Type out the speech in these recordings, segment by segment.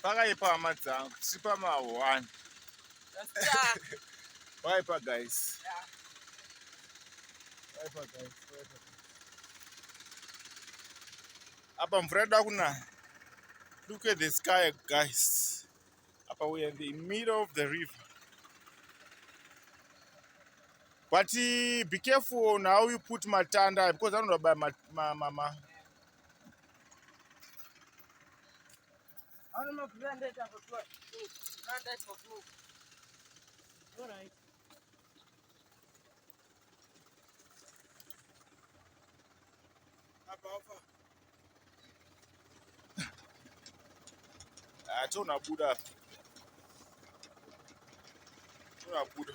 Pakaipa madzangu tipa ma1 waipa guys. Apa mvura inoda kunaya. Look at the sky guys. Apa we are in the middle of the river. But be careful on how you put matanda because I don't know about my I don't know if you have that for what. Not that for food. All right. Tona Buddha. Tona Buddha.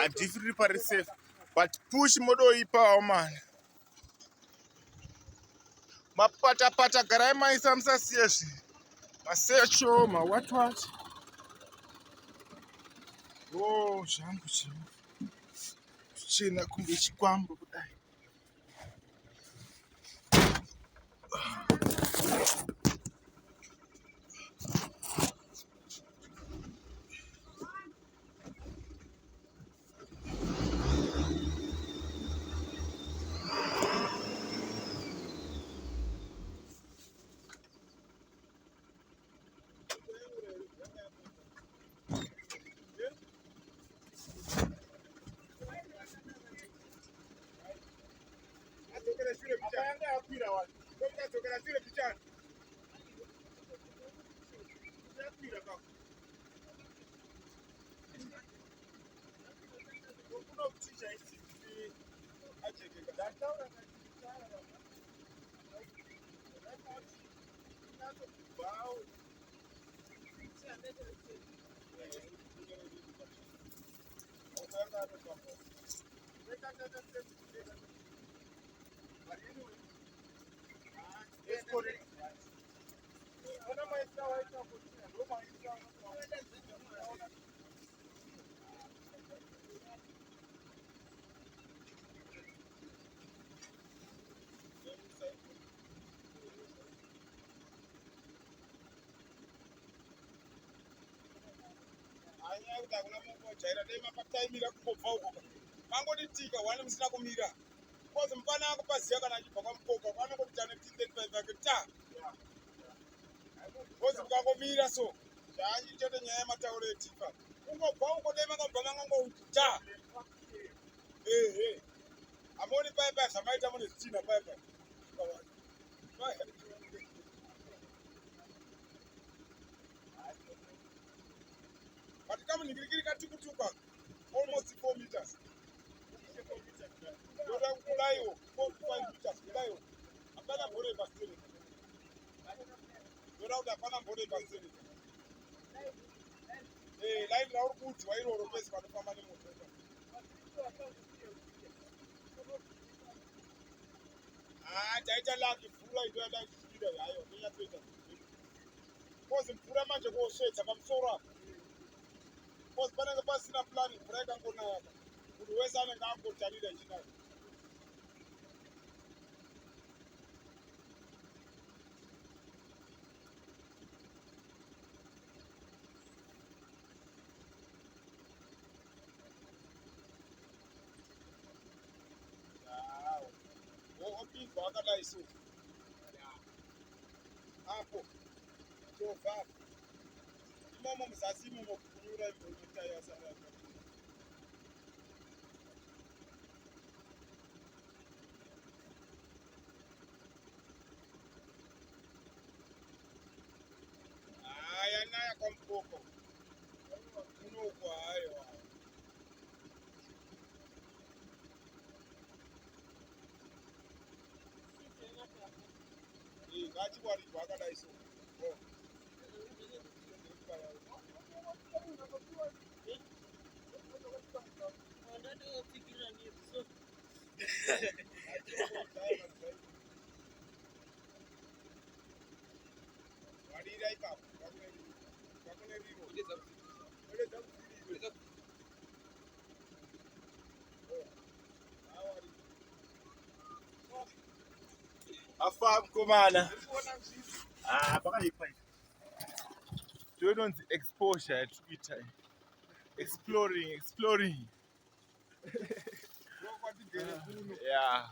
And different very safe. But push modo ipa man. Mapata pata garai maisa msasiyeshi. Masecho, ma what? Oh, shangu chino. China kumbe chikwambo kudai. But come on, almost 4 meters. 4 to 5 meters. Apana bore bastiri. Dora apana bore bastiri. Line la urkuti wa iro pesi kwa kufanya ni moto. Taita la kifula ito nda kishida yayo. Nya twita. Kozi mpura manje ko shetsa pamsora. Kozi bana basi na plan breka ngona yaka. Uliweza ane ngako talida china. Opingo akadai so. Hapo. So far. Mama msasi mumo kunyura imota ya sana. Naya kwa mpoko. Kuno kwa hayo. Gachi kwa riba akadai so. Afa mkomana. Ah, pakaipa. Ndinonzi exposure at Twitter. Exploring. Yeah.